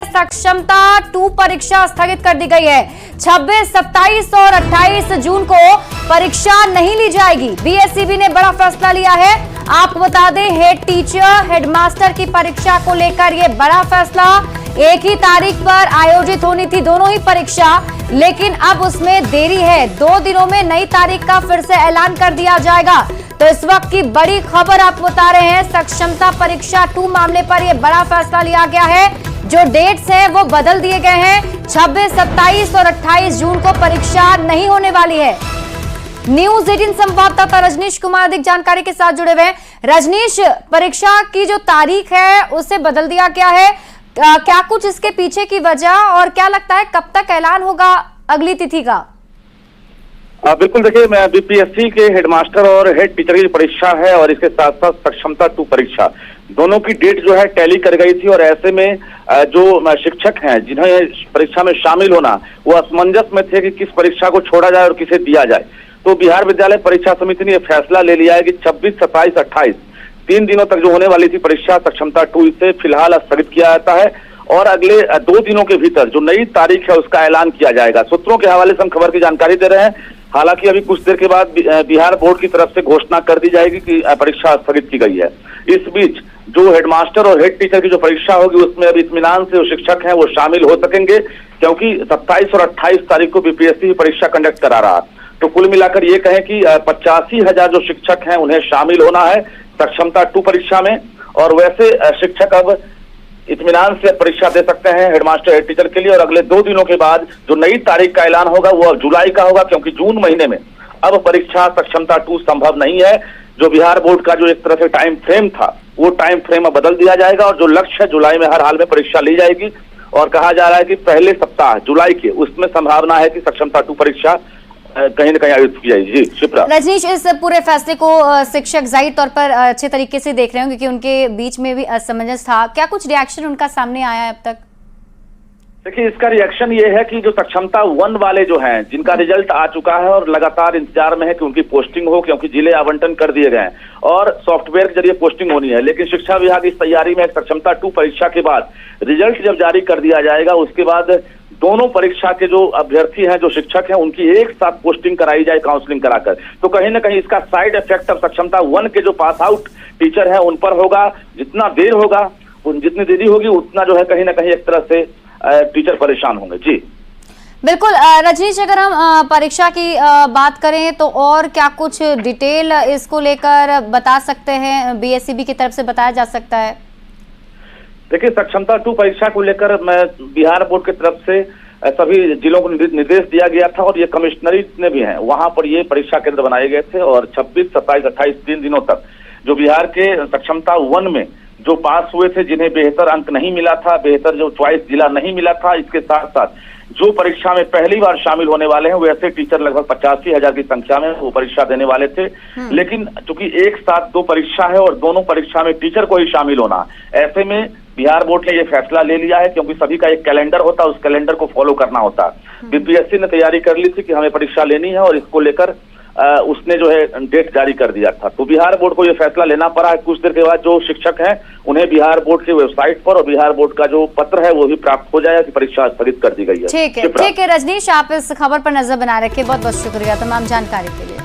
सक्षमता 2 परीक्षा स्थगित कर दी गई है। 26, 27 और 28 जून को परीक्षा नहीं ली जाएगी। बीएसईबी ने बड़ा फैसला लिया है। आपको बता दें, हेड टीचर, हेडमास्टर की परीक्षा को लेकर यह बड़ा फैसला। एक ही तारीख पर आयोजित होनी थी दोनों ही परीक्षा, लेकिन अब उसमें देरी है। 2 दिनों में नई तारीख का फिर से ऐलान कर दिया जाएगा। तो इस वक्त की बड़ी खबर आपको बता रहे हैं, सक्षमता परीक्षा 2 मामले पर यह बड़ा फैसला लिया गया है। जो डेट्स हैं वो बदल दिए गए हैं। 26, 27 और 28 जून को परीक्षा नहीं होने वाली है। न्यूज 18 संवाददाता रजनीश कुमार अधिक जानकारी के साथ जुड़े हुए हैं। रजनीश, परीक्षा की जो तारीख है उसे बदल दिया गया है, क्या कुछ इसके पीछे की वजह, और क्या लगता है कब तक ऐलान होगा अगली तिथि का? बिल्कुल, देखिए, मैं बीपीएससी के हेडमास्टर और हेड टीचर की परीक्षा है और इसके साथ साथ सक्षमता 2 परीक्षा, दोनों की डेट जो है टैली कर गई थी। और ऐसे में जो शिक्षक हैं जिन्हें परीक्षा में शामिल होना, वो असमंजस में थे कि किस परीक्षा को छोड़ा जाए और किसे दिया जाए। तो बिहार विद्यालय परीक्षा समिति ने यह फैसला ले लिया है कि 26, 27, 28 3 दिनों तक जो होने वाली थी परीक्षा सक्षमता 2, इसे फिलहाल स्थगित किया जाता है और अगले 2 दिनों के भीतर जो नई तारीख है उसका ऐलान किया जाएगा। सूत्रों के हवाले से हम खबर की जानकारी दे रहे हैं। हालांकि अभी कुछ देर के बाद बिहार बोर्ड की तरफ से घोषणा कर दी जाएगी कि परीक्षा स्थगित की गई है। इस बीच जो हेडमास्टर और हेड टीचर की जो परीक्षा होगी उसमें अभी इत्मीनान से जो शिक्षक हैं वो शामिल हो सकेंगे, क्योंकि 27 और 28 तारीख को बीपीएससी परीक्षा कंडक्ट करा रहा। तो कुल मिलाकर ये कहें कि 85,000 जो शिक्षक हैं उन्हें शामिल होना है सक्षमता 2 परीक्षा में। और वैसे शिक्षक अब इत्मीनान से परीक्षा दे सकते हैं हेडमास्टर हेड टीचर के लिए। और अगले 2 दिनों के बाद जो नई तारीख का ऐलान होगा वो अब जुलाई का होगा, क्योंकि जून महीने में अब परीक्षा सक्षमता 2 संभव नहीं है। जो बिहार बोर्ड का जो एक तरह से टाइम फ्रेम था वो टाइम फ्रेम अब बदल दिया जाएगा और जो लक्ष्य है जुलाई में हर हाल में परीक्षा ली जाएगी। और कहा जा रहा है कि पहले सप्ताह जुलाई के उसमें संभावना है कि सक्षमता 2 परीक्षा कहीं न कहीं आयोजित की जाएगी। जी शिप्रा। रजनीश, इस पूरे फैसले को शिक्षक जाहिर तौर पर अच्छे तरीके से देख रहे होंगे क्योंकि उनके बीच में भी असमंजस था। क्या कुछ रिएक्शन उनका सामने आया है अब तक? देखिए, इसका रिएक्शन ये है कि जो सक्षमता 1 वाले जो हैं जिनका रिजल्ट आ चुका है और लगातार इंतजार में है कि उनकी पोस्टिंग हो, क्योंकि जिले आवंटन कर दिए गए हैं और सॉफ्टवेयर के जरिए पोस्टिंग होनी है। लेकिन शिक्षा विभाग इस तैयारी में सक्षमता 2 परीक्षा के बाद रिजल्ट जब जारी कर दिया जाएगा उसके बाद दोनों परीक्षा के जो अभ्यर्थी हैं, जो शिक्षक हैं, उनकी एक साथ पोस्टिंग कराई जाए काउंसलिंग कराकर। तो कहीं ना कहीं इसका साइड इफेक्ट अब सक्षमता 1 के जो पास आउट टीचर हैं उन पर होगा। जितना देर होगा, जितनी देरी होगी उतना जो है कहीं ना कहीं एक तरह से टीचर परेशान होंगे। जी बिल्कुल। रजनीश, अगर हम परीक्षा की बात करें तो और क्या कुछ डिटेल इसको लेकर बता सकते हैं, बीएसईबी की तरफ से बताया जा सकता है? देखिए, सक्षमता 2 परीक्षा को लेकर मैं बिहार बोर्ड की तरफ से सभी जिलों को निर्देश दिया गया था और ये कमिश्नरेट ने भी हैं, वहां पर ये परीक्षा केंद्र बनाए गए थे। और 26, 27, 28 3 दिनों तक जो बिहार के सक्षमता 1 में जो पास हुए थे, जिन्हें बेहतर अंक नहीं मिला था, बेहतर जो चॉइस जिला नहीं मिला था, इसके साथ साथ जो परीक्षा में पहली बार शामिल होने वाले हैं वैसे टीचर लगभग 85,000 की संख्या में वो परीक्षा देने वाले थे। लेकिन चूंकि एक साथ 2 परीक्षा है और दोनों परीक्षा में टीचर को ही शामिल होना, ऐसे में बिहार बोर्ड ने ये फैसला ले लिया है, क्योंकि सभी का एक कैलेंडर होता है, उस कैलेंडर को फॉलो करना होता है। बीपीएससी ने तैयारी कर ली थी कि हमें परीक्षा लेनी है और इसको लेकर उसने जो है डेट जारी कर दिया था। तो बिहार बोर्ड को ये फैसला लेना पड़ा है। कुछ देर के बाद जो शिक्षक हैं उन्हें बिहार बोर्ड की वेबसाइट पर और बिहार बोर्ड का जो पत्र है वो भी प्राप्त हो जाएगा कि परीक्षा स्थगित कर दी गई है। ठीक है रजनीश, आप इस खबर पर नजर बना रखे, बहुत बहुत शुक्रिया तमाम जानकारी के लिए।